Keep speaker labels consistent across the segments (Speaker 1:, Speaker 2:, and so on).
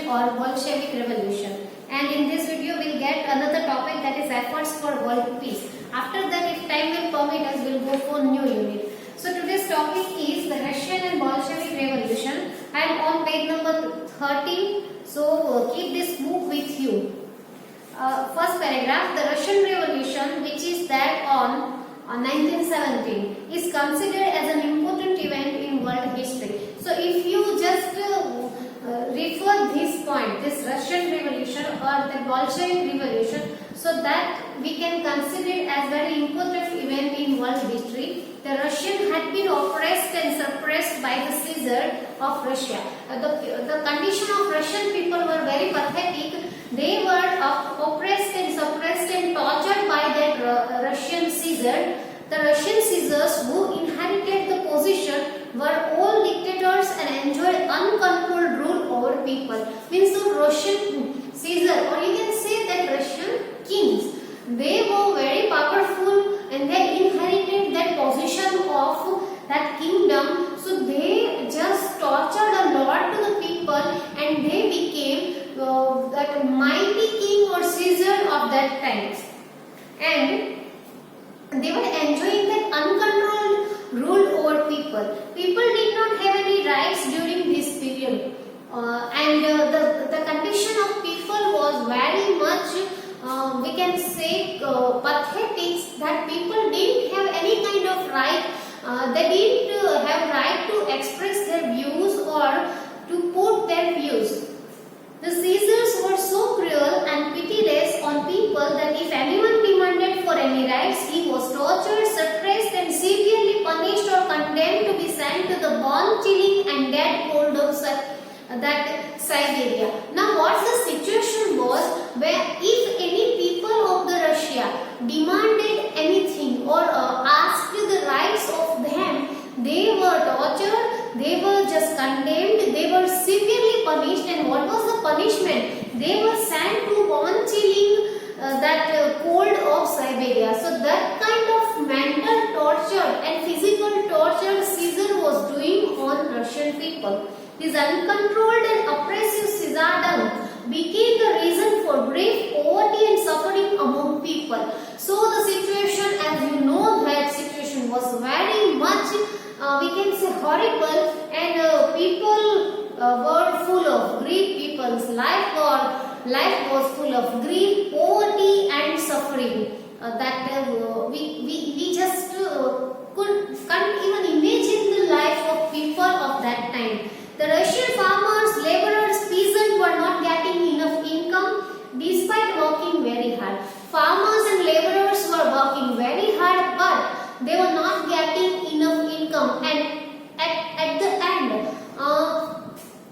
Speaker 1: or Bolshevik Revolution. And in this video we'll get another topic, that is efforts for world peace. After that, if time will permit us, we'll go for new unit. So today's topic is the Russian and Bolshevik Revolution. I am on page number 13. So keep this book with you. First paragraph, the Russian Revolution, which is that on 1917, is considered as an important event in world history. So if you just refer this point, this Russian Revolution or the Bolshevik Revolution, so that we can consider it as very important event in world history. The Russian had been oppressed and suppressed by the Caesar of Russia. The condition of Russian people were very pathetic. They were oppressed and suppressed and tortured by that Russian Caesar. The Russian Caesars who inherited the position were all dictators and enjoyed uncontrolled rule over people. Means the Russian Caesar, or you can say that Russian kings, they were very powerful and they inherited that position of that kingdom. So they just tortured a lot to the people and they became that mighty king or Caesar of that time. And they were enjoying that uncontrolled rule over people. People did not have any rights during this period. The condition of people was very much, we can say, pathetic, that people didn't have any kind of right. They didn't have right to express their views or to put their views. The Caesars were so cruel and pitiless on people that if anyone demanded for any rights, he was tortured, suppressed and severely punished or condemned to be sent to the bone-chilling and dead cold of that Siberia. Now what the situation was, where if any people of the Russia demanded anything or asked the rights of them, they were tortured, they were just condemned, they were severely punished. And what was the punishment? They were sent to bone-chilling that cold of Siberia. So that kind of mental torture and physical torture Caesar was doing on Russian people. This uncontrolled and oppressive Caesardom became the reason for grave poverty and suffering among people. So the situation, as you know, that situation was very much, we can say, horrible, and people were full of grief. People's life was full of grief, poverty and suffering. We just can't even imagine the life of people of that time. The Russian farmers, laborers, peasants were not getting enough income despite working very hard. Farmers and laborers were working very hard, but they were not getting enough income, and at the end,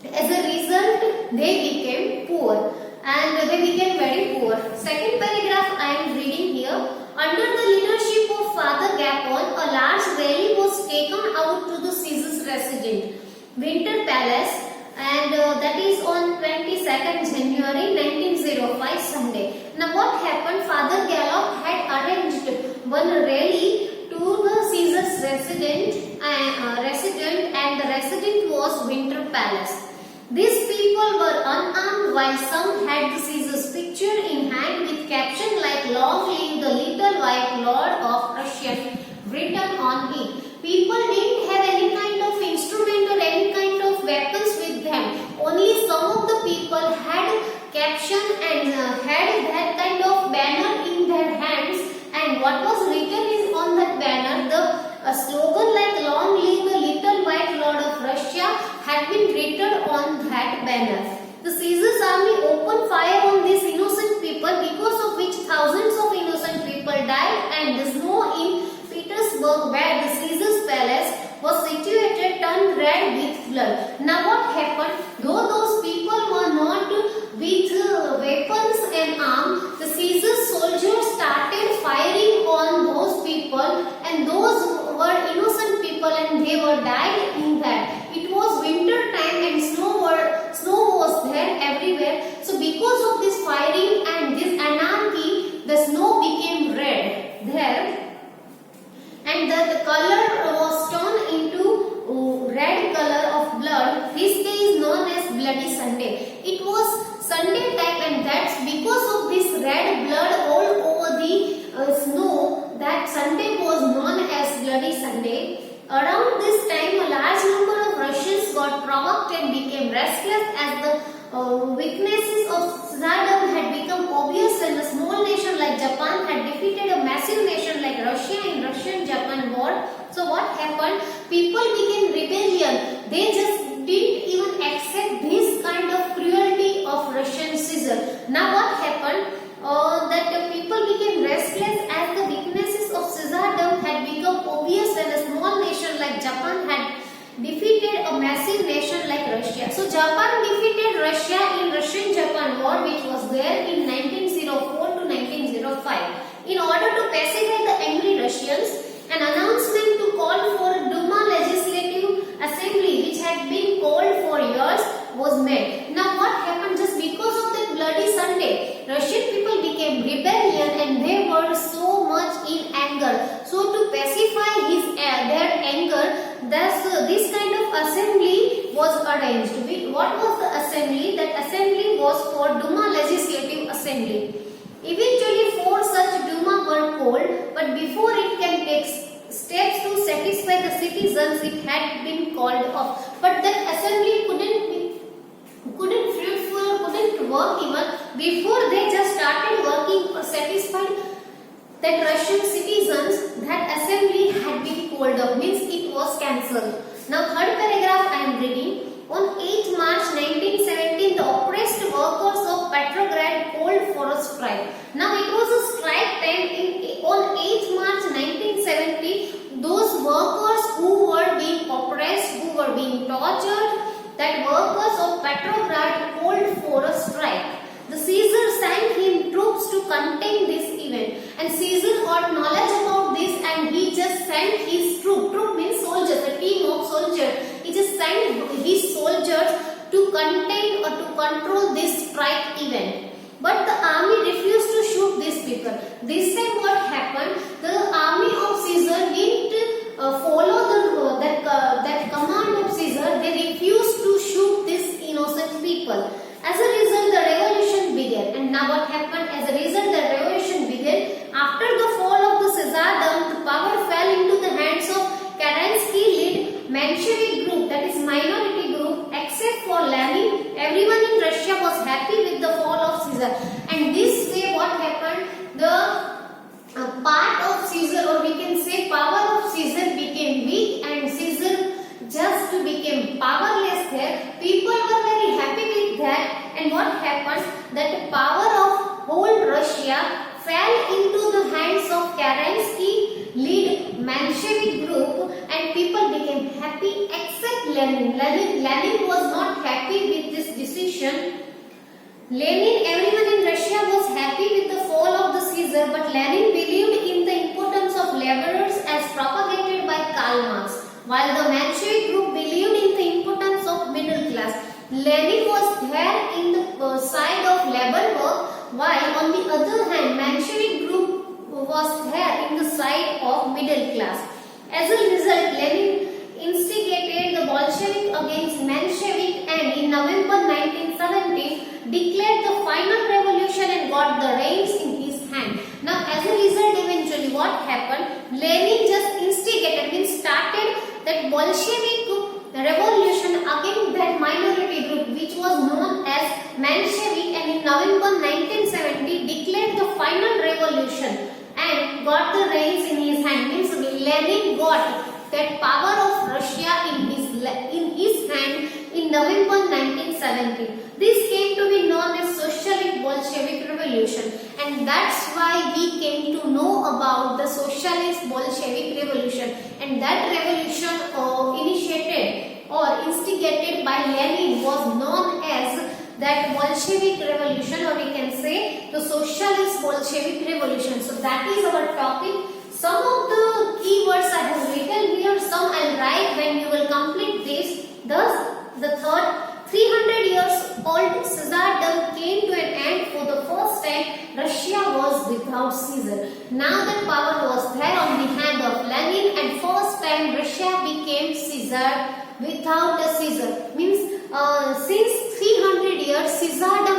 Speaker 1: as a result, they became poor, and they became very poor. Second paragraph I am reading here. Under the leadership of Father Gapon, a large rally was taken out to the Caesar's residence, Winter Palace, and that is on 22nd January 1905 Sunday. Now what happened? Father Gallop had arranged one rally to the Caesar's resident, and the resident was Winter Palace. These people were unarmed, while some had the Caesar's picture in hand with caption like "Long live the little white lord of Russia" written on it. People didn't have any kind of instrument or any kind of weapons with them. Only some of the people had caption and had that kind of banner in their hands. And what was written is on that banner, a slogan like "Long live the little white lord of Russia" had been written on that banner. The Caesar's army opened fire on these innocent people, because of which thousands of innocent people died, and the snow in Petersburg, where the Caesar's palace was situated, turned red with blood. Now what happened? Though those people were not with weapons and arms, the Caesar's soldiers started firing on those people, and those were innocent people and they were died in that. It was winter time and snow was there everywhere. So because of this firing and this anarchy, the snow became red there, and the color was turned into red color of blood. This day is known as Bloody Sunday. It was Sunday time, and that's because of this red blood all over the snow that Sunday was known as Bloody Sunday. Around this time, a large number of Russians got provoked and became restless as the weaknesses of Tsardom had become obvious when a small nation like Japan had defeated a massive nation like Russia in Russian-Japan war. So what happened? People became rebellion. They just didn't even accept this kind of cruelty of Russian Caesar. Now what happened? That people became restless as the weaknesses of Caesardom had become obvious when a small nation like Japan had defeated a massive nation like Russia. So Japan defeated Russia in Russian-Japan war, which was there in 1904 to 1905. In order to pacify the angry Russians, an announcement to call for a Duma legislative assembly, which had been called for years, was made. Now what happened? Just because of that bloody Sunday, Russian people became rebellion and they were so much in anger. So to pacify their anger, this kind of assembly was arranged. What was the assembly? That assembly was for Duma legislative assembly. Eventually 4 such Duma were called, but before it can take steps to satisfy the citizens, it had been called off. But that assembly couldn't work even before they just started working or satisfied that Russian citizens. That assembly had been called off, means it was cancelled. Now third paragraph I am reading. On 8 March 1917, the oppressed workers of Petrograd called for a strike. Now it was a strike time on 8 March 1970. Those workers who were being oppressed, who were being tortured, that workers of Petrograd called for a strike. The Caesar sent him troops to contain this event, and Caesar got knowledge about this and he just sent his troop means soldiers, a team of soldiers. He just sent his soldiers to contain or to control this strike event. But the army refused to shoot these people. This time what happened? The army of Caesar didn't follow that command of Caesar. They refused to shoot these innocent people. As a result, the revolution began. And now what happened? As a result, the revolution began. After the fall of the Caesardom, the power fell into the hands of Kerensky-led Menshevik group, that is minority group, except for Lenin. Everyone in Russia was happy with the fall of Caesar. And this way what happened? The part of Caesar, or we can say power of Caesar, became weak and Caesar just became powerless there. People were very happy with that, and what happened? That power of whole Russia fell into the hands of Kerensky-led Menshevik group, and people became happy except Lenin. Lenin was not happy with this decision. Everyone in Russia was happy with the fall of the Caesar, but Lenin believed in the importance of laborers as propagated by Karl Marx, while the Menshevik group believed in the importance of middle class. Lenin was there in the side of labor work, while on the other hand Menshevik group was there in the side of middle class. As a result, Lenin instigated the Bolshevik against Menshevik and in November 1917 declared the final revolution and got the reins in his hand. Now as a result, eventually what happened? Lenin just instigated, means started that Bolshevik revolution against that minority group which was known as Menshevik, and in November 1970 declared the final revolution and got the reins in his hand. Means Lenin got that power of Russia in his hand in November 1970. This came to be known as Socialist Bolshevik Revolution, and that's why we came to know about the Socialist Bolshevik Revolution. And that revolution initiated or instigated by Lenin was known as that Bolshevik Revolution, or we can say the Socialist Bolshevik Revolution. So that is our topic. Some of the keywords I have written here, some I'll write when you will complete this. Thus, the third, 300 years old Caesardom came to an end. For the first time, Russia was without Caesar. Now that power was there on the hand of Lenin, and first time Russia became Caesar without a Caesar. Means since 300 years, Caesardom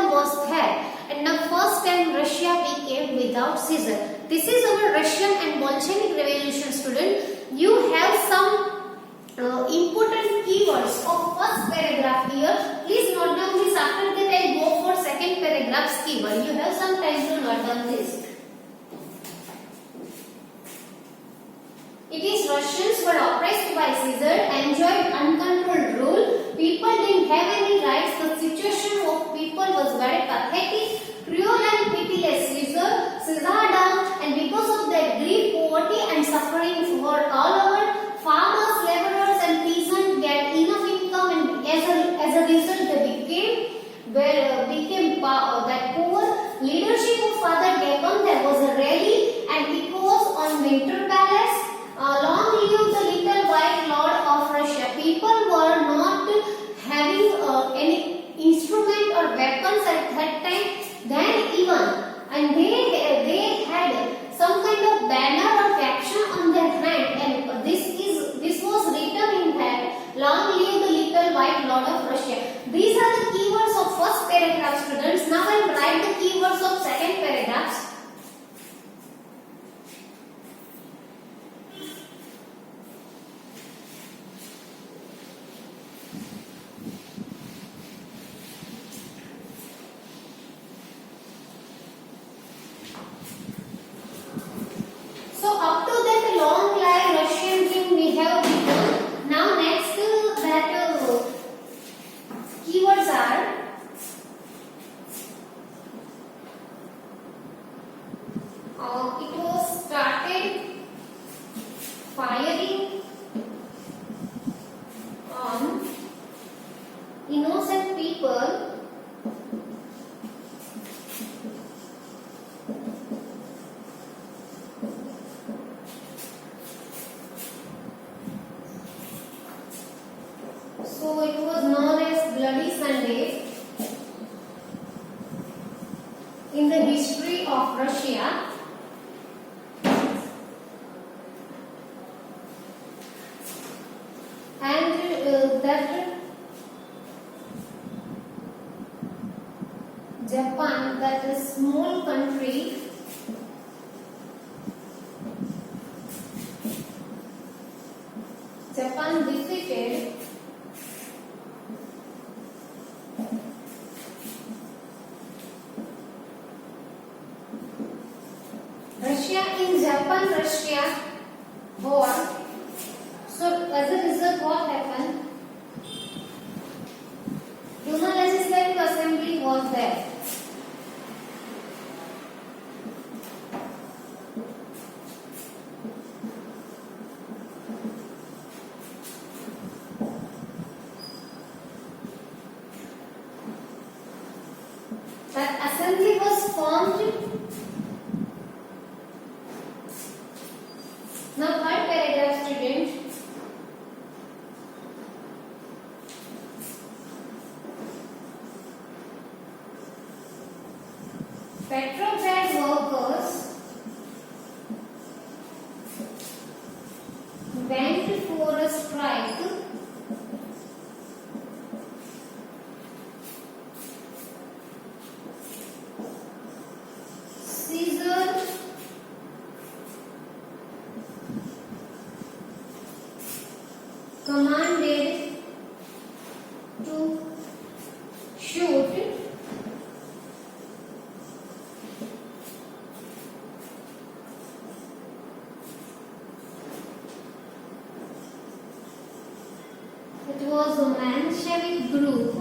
Speaker 1: Russia became without Caesar. This is our Russian and Bolshevik revolution, student. You have some important keywords of first paragraph here. Please note down this. After that I go for second paragraph's keyword. You have some time to note down this. It is Russians were oppressed by Caesar, enjoyed uncontrolled rule. People didn't have any rights. The situation of people was very pathetic. Cruel and pitiless Caesar down, and because of their grief, poverty and suffering were all over. Farmers, laborers and peasants get enough income, and as a result they became that poor. Leadership of Father Gagon, there was a rally and it was on Winter Palace. Long live the little white lord of Russia. People were not having any instrument or weapons at that time then even, and they had some kind of banner or caption on their hand, and this was written in that long live the little white lord of Russia. These are the keywords of first paragraph, students. Now I will write the keywords of second paragraph. So up to that long line Russian thing we have written. Now next that keywords are it was started firing on innocent people So it was known as Bloody Sunday in the history of Russia. And that Japan, that is small country, Japan defeated Russia in Japan-Russia war. So as a result, what happened? Duma Legislative Assembly was there. That assembly was formed. Now third paragraph, student. Petrograd workers went for a strike Caesar commanded to shoot it was a Menshevik group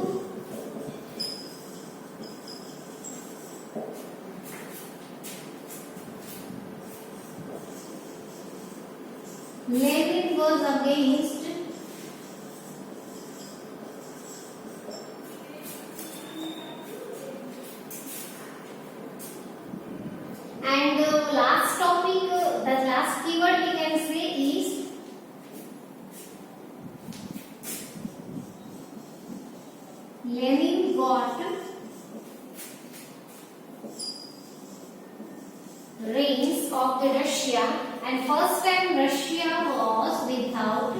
Speaker 1: Lenin was against and last topic, the last keyword we can say is Lenin got reins of the Russia, and first time Russia was without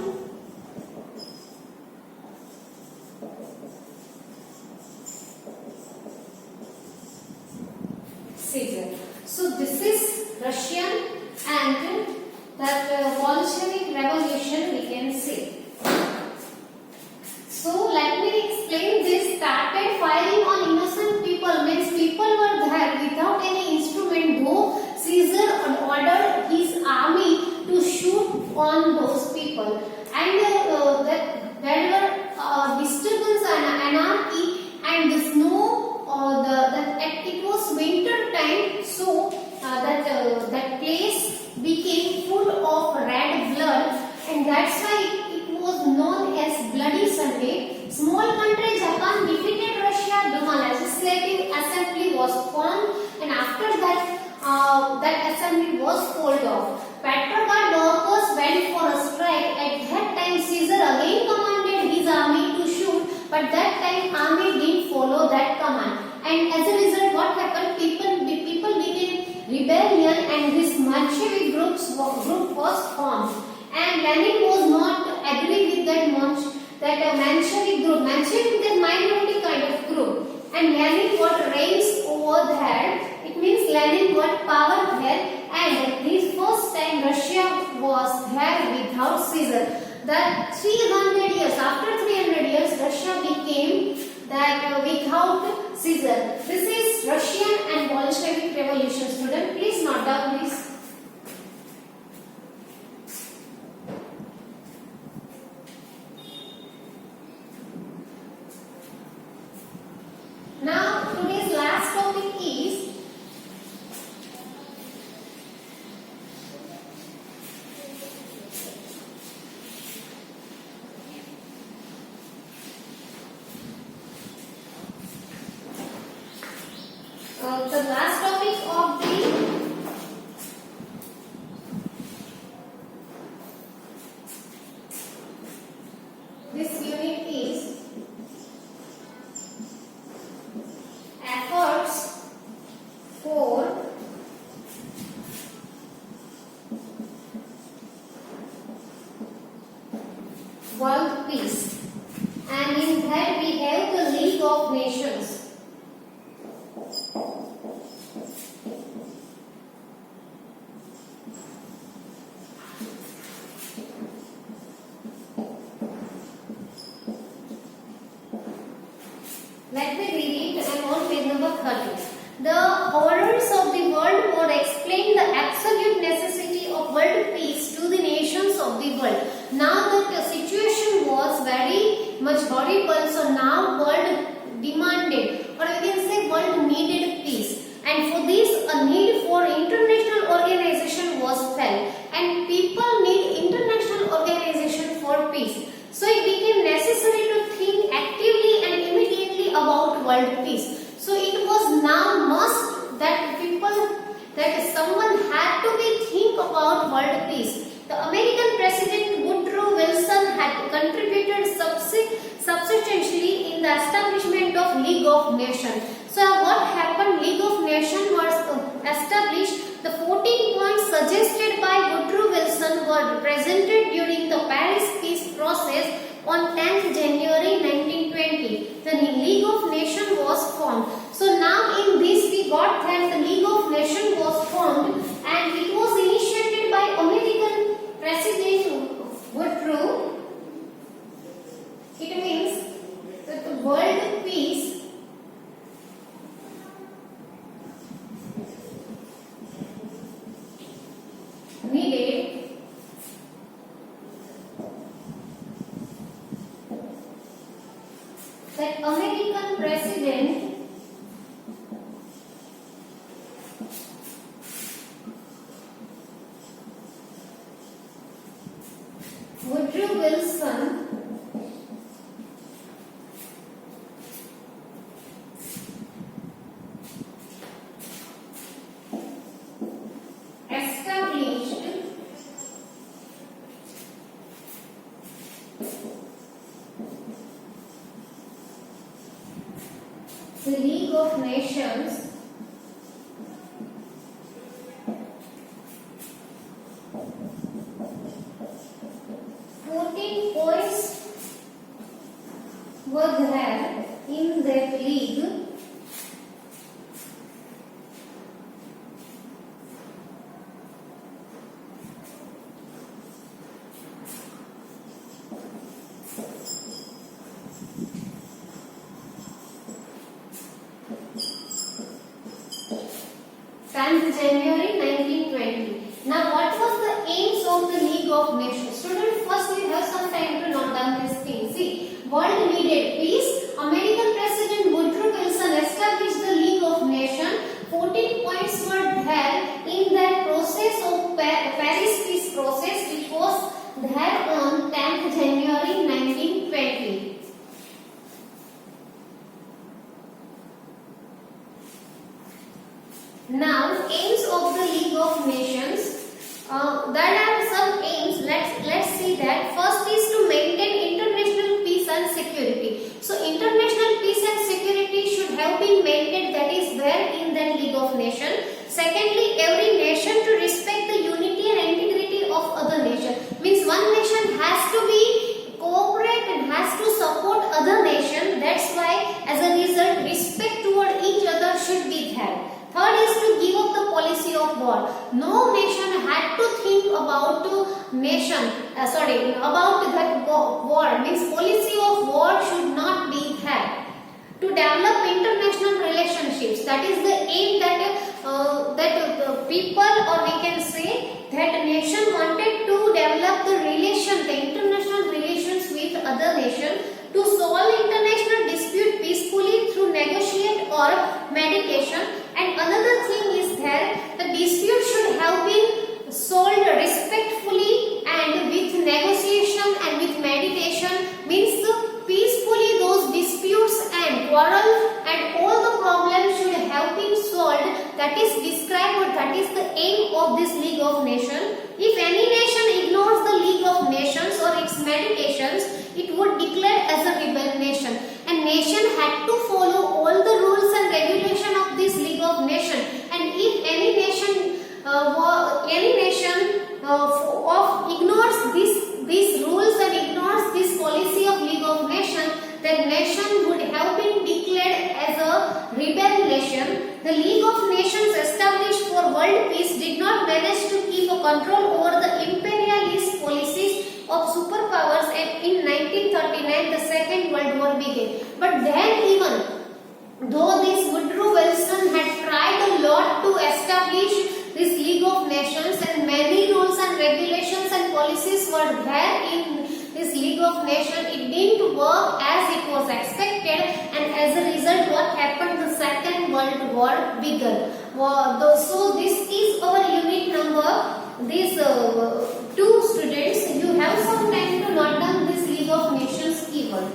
Speaker 1: Caesar. So this is Russian and that Bolshevik revolution we can say. So let me explain this. Started firing on innocent people means people were there without any instrument, though Caesar ordered his army to shoot on those people, and that there were disturbance and anarchy, and the snow, it was winter time, so that place became full of red blood, and that's why it was known as Bloody Sunday. Small country Japan defeated Russia. The legislative assembly was formed, and after that, that assembly was called off. Petrograd workers went for a strike. At that time, Caesar again commanded his army to shoot, but that time army didn't follow that command. And as a result, what happened? People began rebellion, and this Bolshevik group was formed. And Lenin was not agree with that Bolshevik group. Bolshevik is a minority kind of group, and Lenin got reigns over there. It means Lenin got power there, and this first time Russia was there without Caesar. That 300 years, after 300 years, Russia became that without Caesar. This is Russian and Bolshevik revolution. Student, please note down this. Now, today's last topic is the last topic of this unit is efforts for world peace, and in that we have the League of Nations. Let me read it. I am on page number 30. The horrors of the world war explain the absolute necessity of world peace to the nations of the world. Now that the situation was very much horrible, so now world demanded, or we can say world needed peace. And for this, a need for international organization was felt, and people need international organization for peace. So it became necessary to think actively and immediately about world peace. So it was now must that someone had to be think about world peace. The American President Woodrow Wilson had contributed substantially in the establishment of League of Nations. So what happened? League of Nations was established. The 14 points suggested by Woodrow Wilson were presented during the Paris peace process on 10th January 1920. The League of Nations was formed. So now in this we got that the League of Nations was formed, and it was initiated by American President Woodrow. It means that the world peace needed that American President Woodrow Wilson established the League of Nations were there in that league, 10th January 1920. Now, what was the aims of the League of Nations? Students, first we have some time to note down this thing. See, world needed peace. American President Woodrow Wilson established the League of Nations. 14 points were there in that process of Paris Peace process, which was there on 10th January 1920. Now, aims of the League of Nations. There are some aims. Let's see that. First is to maintain international peace and security. So, international peace and security should have been maintained. That is there in the League of Nations. Secondly, every nation to respect the unity and integrity of other nation. Means one nation has to be cooperate and has to support other nation. That's why, as a result, respect toward each other should be there. Third is to give up the policy of war. No nation had to think about about that war. Means policy of war should not be there. To develop international relationships. That is the aim that people, or we can say that nation wanted to develop the international relations with other nation, to solve international dispute peacefully through negotiate or mediation. And another thing is there, the dispute should have been solved respectfully and with negotiation and with meditation. Means peacefully those disputes and quarrels and all the problems should have been solved. That is described, or that is the aim of this League of Nations. If any nation ignores the League of Nations or its meditations, it would declare as a rebel nation. And nation had to follow all the rules and regulation of this League of Nations. And if any nation ignores these rules and ignores this policy of League of Nations, then nation would have been declared as a rebel nation. The League of Nations established for world peace did not manage to keep a control over the imperialist policies of superpowers, and in 1939 the Second World War began. But then, even though this Woodrow Wilson had tried a lot to establish this League of Nations, and many rules and regulations and policies were there in this League of Nations, it didn't work as it was expected, and as a result, what happened? The Second World War began. So this is our unit number. These two students, you have some time to note down this League of Nations keyword.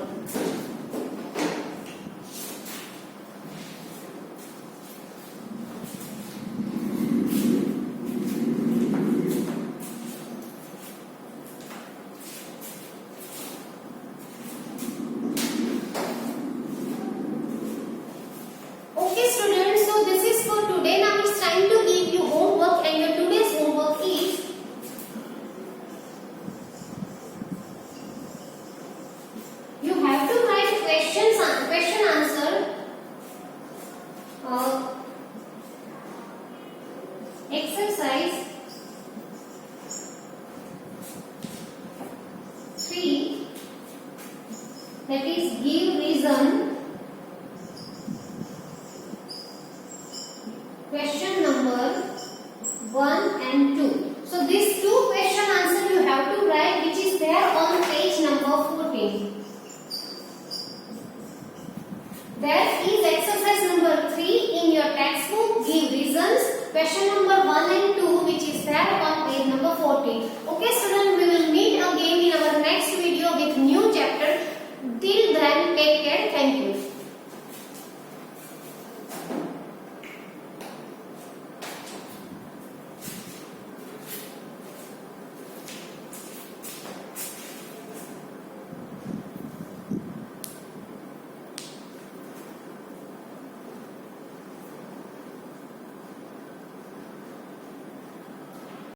Speaker 1: Okay students, so this is for today. Now it's time to give you homework, and your today's homework is you have to write question answer exercise 3, that is give reason. Question number 1 and 2. So these two question answer you have to write, which is there on page number 14. There